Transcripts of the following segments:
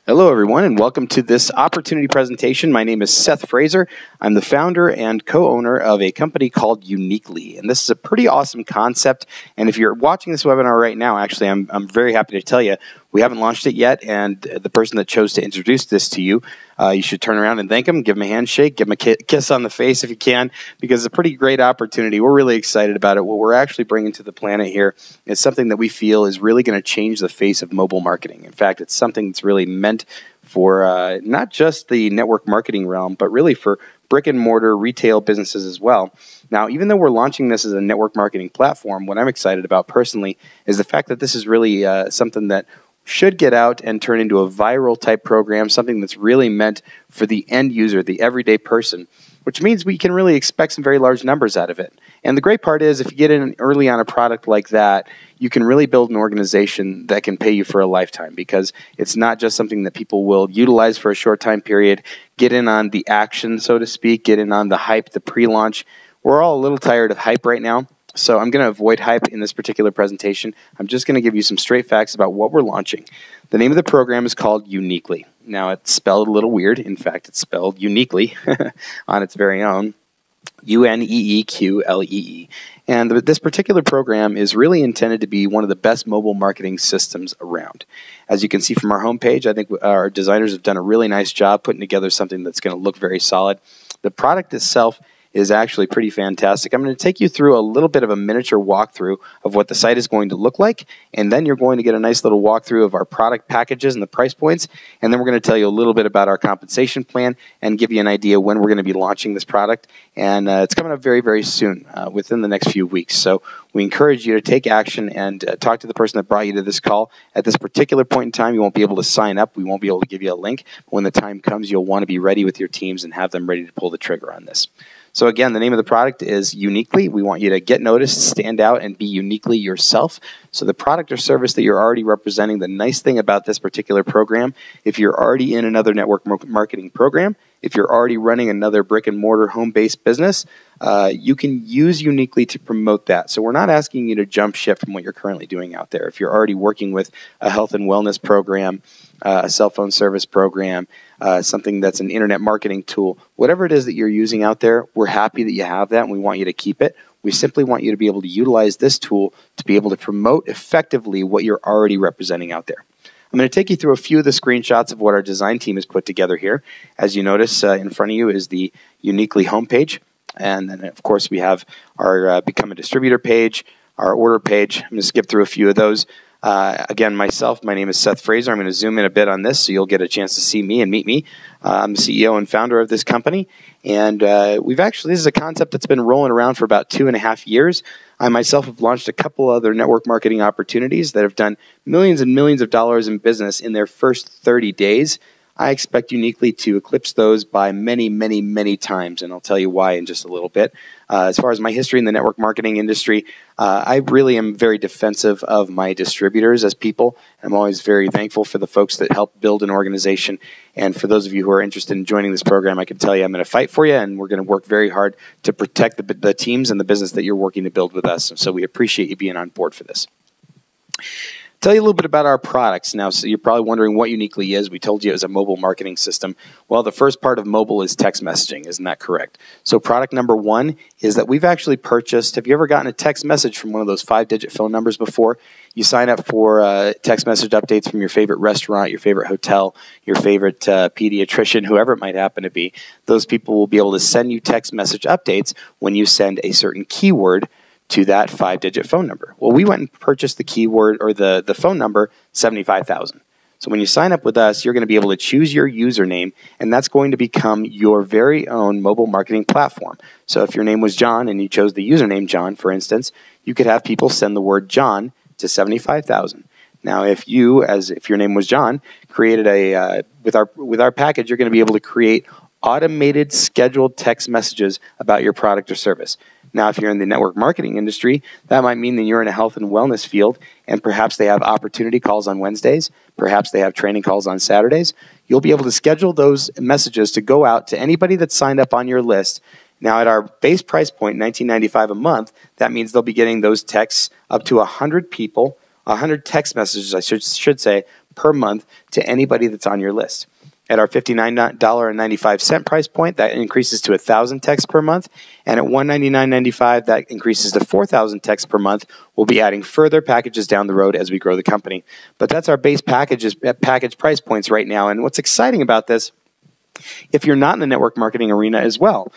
Hello, everyone, and welcome to this opportunity presentation. My name is Seth Fraser. I'm the founder and co-owner of a company called Uneeqlee, and this is a pretty awesome concept. And if you're watching this webinar right now, actually, I'm very happy to tell you we haven't launched it yet, and the person that chose to introduce this to you, you should turn around and thank them, give them a handshake, give them a kiss on the face if you can, because it's a pretty great opportunity. We're really excited about it. What we're actually bringing to the planet here is something that we feel is really going to change the face of mobile marketing. In fact, it's something that's really meant for not just the network marketing realm, but really for brick and mortar retail businesses as well. Now, even though we're launching this as a network marketing platform, what I'm excited about personally is the fact that this is really something that should get out and turn into a viral type program, something that's really meant for the end user, the everyday person, which means we can really expect some very large numbers out of it. And the great part is if you get in early on a product like that, you can really build an organization that can pay you for a lifetime, because it's not just something that people will utilize for a short time period, get in on the action, so to speak, get in on the hype, the pre-launch. We're all a little tired of hype right now. So I'm going to avoid hype in this particular presentation. I'm just going to give you some straight facts about what we're launching. The name of the program is called Uneeqlee. Now, it's spelled a little weird. In fact, it's spelled uniquely on its very own, Uneeqlee. And this particular program is really intended to be one of the best mobile marketing systems around. As you can see from our homepage, I think our designers have done a really nice job putting together something that's going to look very solid. The product itself is actually pretty fantastic. I'm going to take you through a little bit of a miniature walkthrough of what the site is going to look like, and then you're going to get a nice little walkthrough of our product packages and the price points, and then we're going to tell you a little bit about our compensation plan and give you an idea when we're going to be launching this product, and it's coming up very, very soon, within the next few weeks. So we encourage you to take action and talk to the person that brought you to this call. At this particular point in time, you won't be able to sign up. We won't be able to give you a link. When the time comes, you'll want to be ready with your teams and have them ready to pull the trigger on this. So again, the name of the product is Uneeqlee. We want you to get noticed, stand out, and be uniquely yourself. So the product or service that you're already representing, the nice thing about this particular program, if you're already in another network marketing program, if you're already running another brick and mortar home-based business, you can use Uneeqlee to promote that. So we're not asking you to jump ship from what you're currently doing out there. If you're already working with a health and wellness program, a cell phone service program, something that's an internet marketing tool, whatever it is that you're using out there, we're happy that you have that and we want you to keep it. We simply want you to be able to utilize this tool to be able to promote effectively what you're already representing out there. I'm going to take you through a few of the screenshots of what our design team has put together here. As you notice, in front of you is the Uneeqlee homepage. And then, of course, we have our Become a Distributor page, our order page. I'm going to skip through a few of those. Again, myself, my name is Seth Fraser. I'm going to zoom in a bit on this so you'll get a chance to see me and meet me. I'm the CEO and founder of this company. And this is a concept that's been rolling around for about 2.5 years. I myself have launched a couple other network marketing opportunities that have done millions and millions of dollars in business in their first 30 days. I expect Uneeqlee to eclipse those by many, many, many times, and I'll tell you why in just a little bit. As far as my history in the network marketing industry, I really am very defensive of my distributors as people. I'm always very thankful for the folks that help build an organization, and for those of you who are interested in joining this program, I can tell you I'm going to fight for you, and we're going to work very hard to protect the teams and the business that you're working to build with us, so we appreciate you being on board for this. Tell you a little bit about our products now. So you're probably wondering what Uneeqlee is. We told you it was a mobile marketing system. Well, the first part of mobile is text messaging. Isn't that correct? So product number one is that we've actually purchased. Have you ever gotten a text message from one of those 5-digit phone numbers before? You sign up for text message updates from your favorite restaurant, your favorite hotel, your favorite pediatrician, whoever it might happen to be. Those people will be able to send you text message updates when you send a certain keyword to that 5-digit phone number. Well, we went and purchased the keyword or the phone number 75,000. So when you sign up with us, you're going to be able to choose your username, and that's going to become your very own mobile marketing platform. So if your name was John and you chose the username John, for instance, you could have people send the word John to 75,000. Now, if your name was John, created with our package, you're going to be able to create automated scheduled text messages about your product or service. Now, if you're in the network marketing industry, that might mean that you're in a health and wellness field, and perhaps they have opportunity calls on Wednesdays, perhaps they have training calls on Saturdays. You'll be able to schedule those messages to go out to anybody that's signed up on your list. Now, at our base price point, $19.95 a month, that means they'll be getting those texts up to 100 people, 100 text messages, I should say, per month to anybody that's on your list. At our $59.95 price point, that increases to 1,000 texts per month. And at $199.95, that increases to 4,000 texts per month. We'll be adding further packages down the road as we grow the company. But that's our base package price points right now. And what's exciting about this, if you're not in the network marketing arena as well,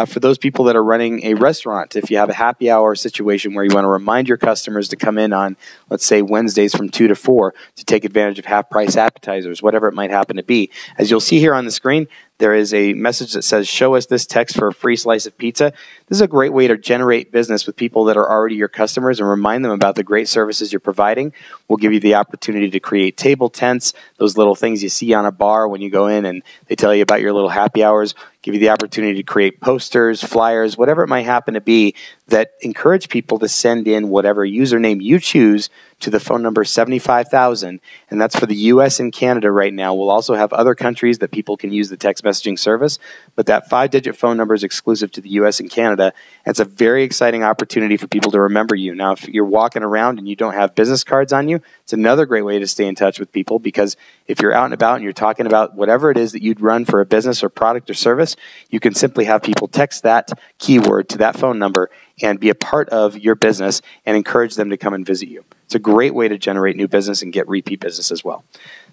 for those people that are running a restaurant, if you have a happy hour situation where you want to remind your customers to come in on, let's say, Wednesdays from 2 to 4 to take advantage of half-price appetizers, whatever it might happen to be. As you'll see here on the screen, there is a message that says, show us this text for a free slice of pizza. This is a great way to generate business with people that are already your customers and remind them about the great services you're providing. We'll give you the opportunity to create table tents, those little things you see on a bar when you go in and they tell you about your little happy hours. Give you the opportunity to create posters, flyers, whatever it might happen to be that encourage people to send in whatever username you choose to the phone number 75,000, and that's for the U.S. and Canada right now. We'll also have other countries that people can use the text messaging service, but that 5-digit phone number is exclusive to the U.S. and Canada. It's a very exciting opportunity for people to remember you. Now, if you're walking around and you don't have business cards on you, it's another great way to stay in touch with people, because if you're out and about and you're talking about whatever it is that you'd run for a business or product or service, you can simply have people text that keyword to that phone number and be a part of your business and encourage them to come and visit you. It's a great way to generate new business and get repeat business as well.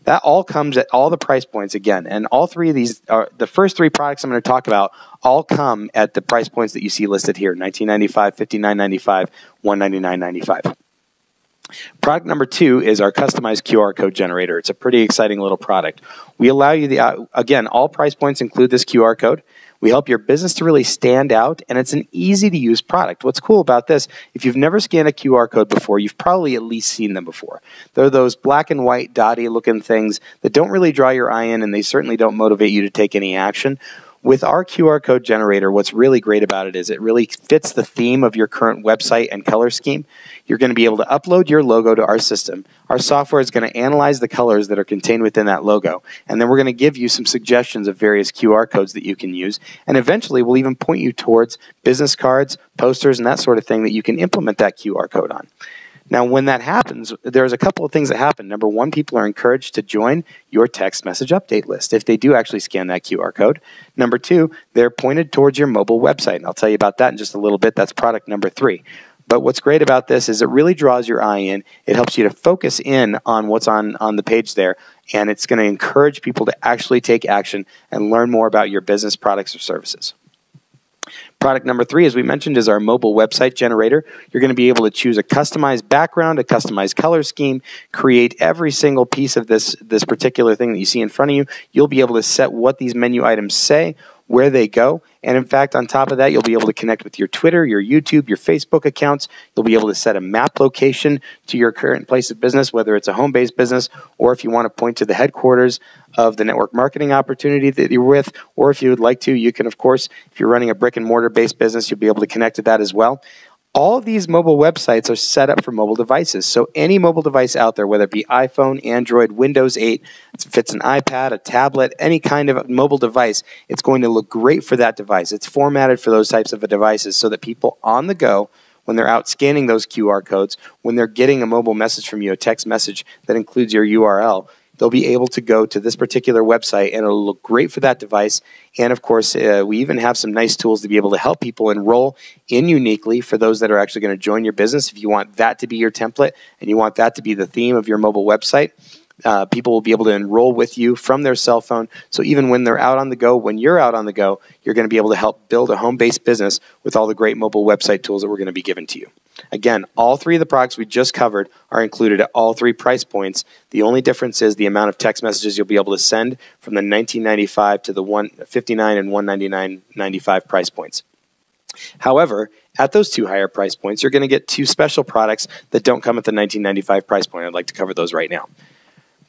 That all comes at all the price points again, and all three of these, the first three products I'm going to talk about, all come at the price points that you see listed here: $19.95, $59.95, $199.95. Product number 2 is our customized QR code generator. It's a pretty exciting little product. We allow you again, all price points include this QR code. We help your business to really stand out, and it's an easy-to-use product. What's cool about this, if you've never scanned a QR code before, you've probably at least seen them before. They're those black and white, dotty-looking things that don't really draw your eye in, and they certainly don't motivate you to take any action. With our QR code generator, what's really great about it is it really fits the theme of your current website and color scheme. You're going to be able to upload your logo to our system. Our software is going to analyze the colors that are contained within that logo, and then we're going to give you some suggestions of various QR codes that you can use, and eventually we'll even point you towards business cards, posters, and that sort of thing that you can implement that QR code on. Now, when that happens, there's a couple of things that happen. Number one, people are encouraged to join your text message update list if they do actually scan that QR code. Number two, they're pointed towards your mobile website, and I'll tell you about that in just a little bit. That's product number 3. But what's great about this is it really draws your eye in. It helps you to focus in on what's on the page there, and it's going to encourage people to actually take action and learn more about your business, products, or services. Product number 3, as we mentioned, is our mobile website generator. You're going to be able to choose a customized background, a customized color scheme, create every single piece of this particular thing that you see in front of you. You'll be able to set what these menu items say, where they go, and in fact, on top of that, you'll be able to connect with your Twitter, your YouTube, your Facebook accounts. You'll be able to set a map location to your current place of business, whether it's a home-based business, or if you want to point to the headquarters of the network marketing opportunity that you're with, or if you would like to, you can, of course, if you're running a brick-and-mortar-based business, you'll be able to connect to that as well. All of these mobile websites are set up for mobile devices. So any mobile device out there, whether it be iPhone, Android, Windows 8, if it's an iPad, a tablet, any kind of mobile device, it's going to look great for that device. It's formatted for those types of devices so that people on the go, when they're out scanning those QR codes, when they're getting a mobile message from you, a text message that includes your URL, they'll be able to go to this particular website, and it'll look great for that device. And, of course, we even have some nice tools to be able to help people enroll in Uneeqlee for those that are actually going to join your business. If you want that to be your template and you want that to be the theme of your mobile website, people will be able to enroll with you from their cell phone. So even when they're out on the go, when you're out on the go, you're going to be able to help build a home-based business with all the great mobile website tools that we're going to be giving to you. Again, all 3 of the products we just covered are included at all 3 price points. The only difference is the amount of text messages you'll be able to send from the $19.95 to the $59 and $199.95 price points. However, at those 2 higher price points, you're going to get 2 special products that don't come at the $19.95 price point. I'd like to cover those right now.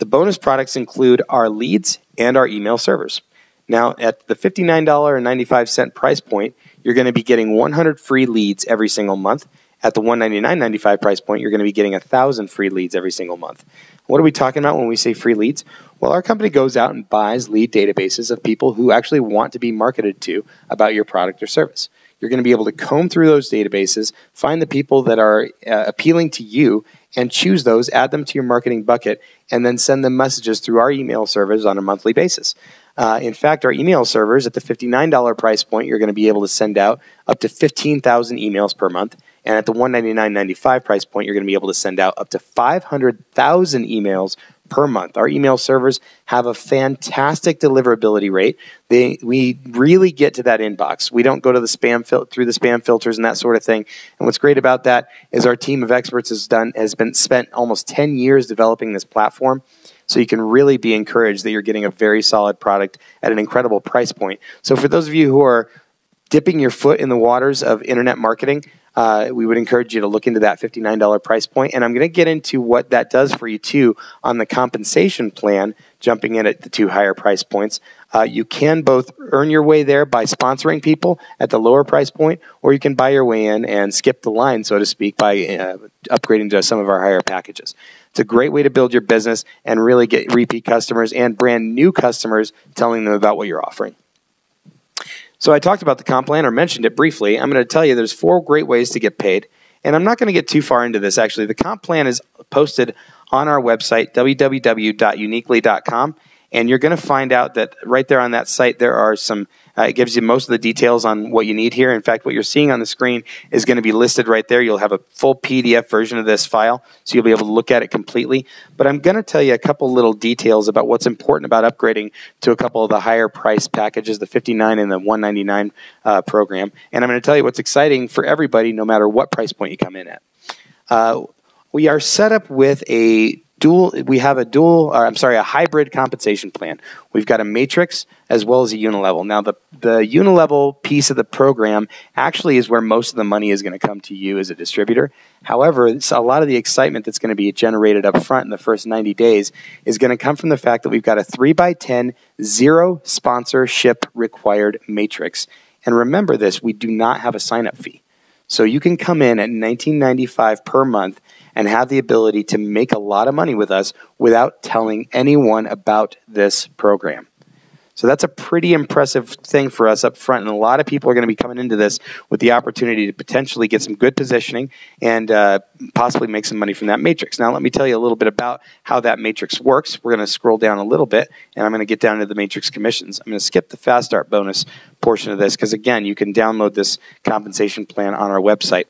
The bonus products include our leads and our email servers. Now, at the $59.95 price point, you're going to be getting 100 free leads every single month. At the $199.95 price point, you're going to be getting 1,000 free leads every single month. What are we talking about when we say free leads? Well, our company goes out and buys lead databases of people who actually want to be marketed to about your product or service. you're going to be able to comb through those databases, find the people that are appealing to you, and choose those, add them to your marketing bucket, and then send them messages through our email servers on a monthly basis. In fact, our email servers at the $59 price point, you're going to be able to send out up to 15,000 emails per month. And at the $199.95 price point, you're going to be able to send out up to 500,000 emails per month. Our email servers have a fantastic deliverability rate. We really get to that inbox. We don't go to the spam through the spam filters and that sort of thing. And what's great about that is our team of experts has been spent almost 10 years developing this platform. So you can really be encouraged that you're getting a very solid product at an incredible price point. So for those of you who are dipping your foot in the waters of internet marketing, we would encourage you to look into that $59 price point. And I'm going to get into what that does for you, too, on the compensation plan, jumping in at the two higher price points. You can both earn your way there by sponsoring people at the lower price point, or you can buy your way in and skip the line, so to speak, by upgrading to some of our higher packages. It's a great way to build your business and really get repeat customers and brand new customers telling them about what you're offering. So I talked about the comp plan or mentioned it briefly. I'm going to tell you there's 4 great ways to get paid. And I'm not going to get too far into this, actually. The comp plan is posted on our website, www.uneeqlee.com. And you're going to find out that right there on that site, there are some, it gives you most of the details on what you need here. In fact, what you're seeing on the screen is going to be listed right there. You'll have a full PDF version of this file, so you'll be able to look at it completely. But I'm going to tell you a couple little details about what's important about upgrading to a couple of the higher price packages, the $59 and the $199 program. And I'm going to tell you what's exciting for everybody, no matter what price point you come in at. We are set up with a hybrid compensation plan. We've got a matrix as well as a unilevel. Now, the unilevel piece of the program actually is where most of the money is going to come to you as a distributor. However, a lot of the excitement that's going to be generated up front in the first 90 days is going to come from the fact that we've got a 3x10 zero sponsorship required matrix. And remember this, we do not have a sign-up fee. So you can come in at $19.95 per month and have the ability to make a lot of money with us without telling anyone about this program. So that's a pretty impressive thing for us up front, and a lot of people are going to be coming into this with the opportunity to potentially get some good positioning and possibly make some money from that matrix. Now, let me tell you a little bit about how that matrix works. We're going to scroll down a little bit, and I'm going to get down to the matrix commissions. I'm going to skip the Fast Start bonus portion of this because, again, you can download this compensation plan on our website.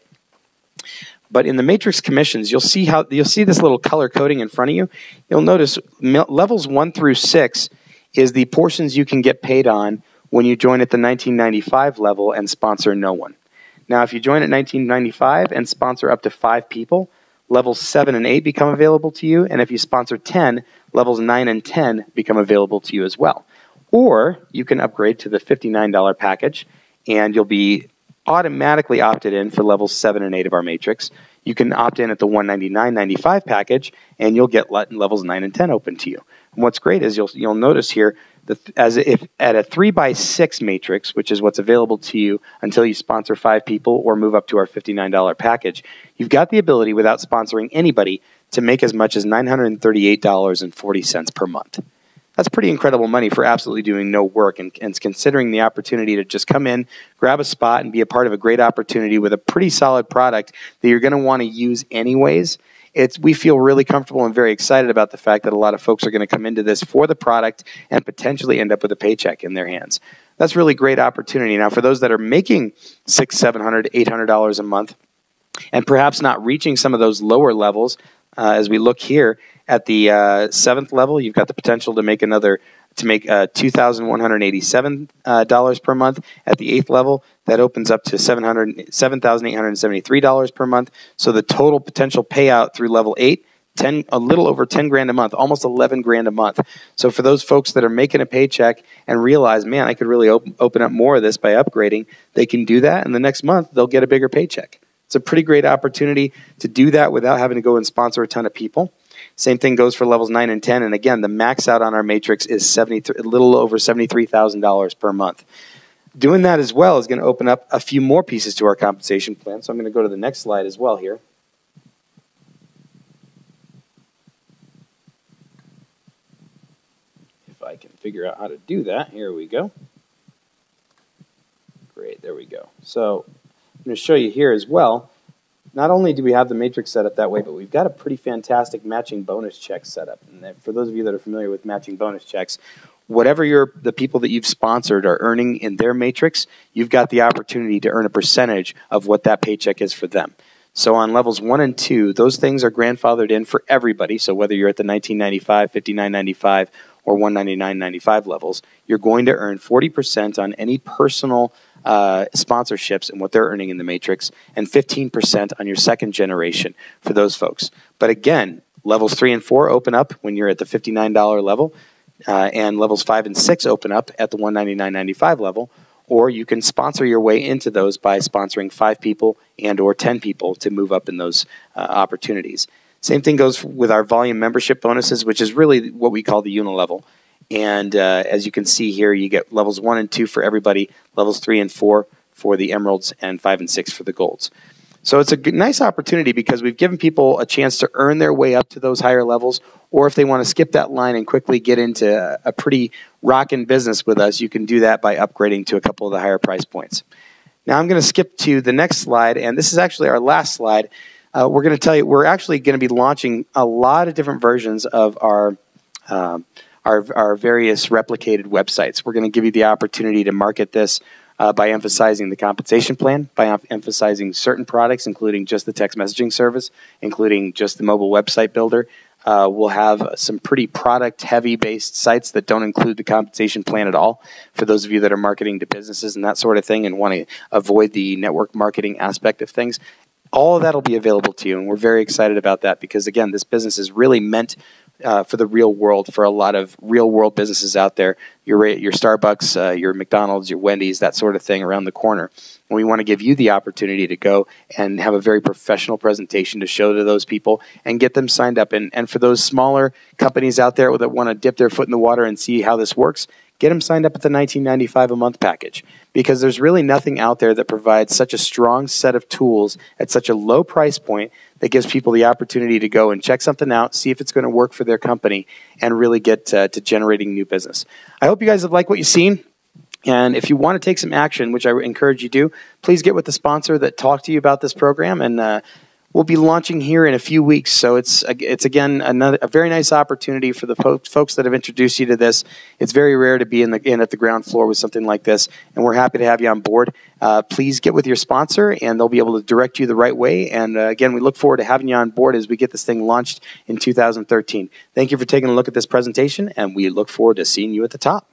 But in the matrix commissions, you'll see this little color coding in front of you. You'll notice levels 1 through 6 is the portions you can get paid on when you join at the $19.95 level and sponsor no one. Now, if you join at $19.95 and sponsor up to 5 people, levels 7 and 8 become available to you, and if you sponsor 10, levels 9 and 10 become available to you as well. Or you can upgrade to the $59 package, and you'll be automatically opted in for levels 7 and 8 of our matrix. You can opt in at the $199.95 package, and you'll get levels 9 and 10 open to you. And what's great is you'll notice here, as if at a 3x6 matrix, which is what's available to you until you sponsor 5 people or move up to our $59 package, you've got the ability, without sponsoring anybody, to make as much as $938.40 per month. That's pretty incredible money for absolutely doing no work, and considering the opportunity to just come in, grab a spot, and be a part of a great opportunity with a pretty solid product that you're going to want to use anyways. We feel really comfortable and very excited about the fact that a lot of folks are going to come into this for the product and potentially end up with a paycheck in their hands. That's really great opportunity. Now, for those that are making $600, $700, $800 a month, and perhaps not reaching some of those lower levels, as we look here at the 7th level, you've got the potential to make $2,187 per month. At the 8th level, that opens up to $7,873 per month. So the total potential payout through level 8, a little over 10 grand a month, almost 11 grand a month. So for those folks that are making a paycheck and realize, man, I could really open up more of this by upgrading, they can do that, and the next month they'll get a bigger paycheck. It's a pretty great opportunity to do that without having to go and sponsor a ton of people. Same thing goes for levels 9 and 10. And again, the max out on our matrix is a little over $73,000 per month. Doing that as well is going to open up a few more pieces to our compensation plan. So I'm going to go to the next slide as well here. If I can figure out how to do that, here we go. Great, there we go. go. So I'm going to show you here as well. Not only do we have the matrix set up that way, but we've got a pretty fantastic matching bonus check set up. And for those of you that are familiar with matching bonus checks, whatever the people that you've sponsored are earning in their matrix, you've got the opportunity to earn a percentage of what that paycheck is for them. So on levels 1 and 2, those things are grandfathered in for everybody. So whether you're at the $19.95, $59.95, or $199.95 levels, you're going to earn 40% on any personal sponsorships and what they're earning in the matrix, and 15% on your second generation for those folks. But again, levels 3 and 4 open up when you're at the $59 level, and levels 5 and 6 open up at the $199.95 level. Or you can sponsor your way into those by sponsoring 5 people and or 10 people to move up in those opportunities. Same thing goes with our volume membership bonuses, which is really what we call the unilevel. And as you can see here, you get levels 1 and 2 for everybody, levels 3 and 4 for the emeralds, and 5 and 6 for the golds. So it's a nice opportunity because we've given people a chance to earn their way up to those higher levels, or if they want to skip that line and quickly get into a pretty rockin' business with us, you can do that by upgrading to a couple of the higher price points. Now I'm going to skip to the next slide, and this is actually our last slide. We're going to tell you we're actually going to be launching a lot of different versions of our various replicated websites. We're going to give you the opportunity to market this by emphasizing the compensation plan, by emphasizing certain products, including just the text messaging service, including just the mobile website builder. We'll have some pretty product-heavy based sites that don't include the compensation plan at all for those of you that are marketing to businesses and that sort of thing and want to avoid the network marketing aspect of things. All of that will be available to you, and we're very excited about that because, again, this business is really meant for the real world, for a lot of real-world businesses out there, your Starbucks, your McDonald's, your Wendy's, that sort of thing around the corner. And we want to give you the opportunity to go and have a very professional presentation to show to those people and get them signed up. And for those smaller companies out there that want to dip their foot in the water and see how this works, get them signed up at the $19.95 a month package, because there's really nothing out there that provides such a strong set of tools at such a low price point that gives people the opportunity to go and check something out, see if it's going to work for their company, and really get to generating new business. I hope you guys have liked what you've seen. And if you want to take some action, which I encourage you to, please get with the sponsor that talked to you about this program, and we'll be launching here in a few weeks. So it's again a very nice opportunity for the folks that have introduced you to this. It's very rare to be in at the ground floor with something like this, and we're happy to have you on board. Please get with your sponsor, and they'll be able to direct you the right way. And again, we look forward to having you on board as we get this thing launched in 2013. Thank you for taking a look at this presentation, and we look forward to seeing you at the top.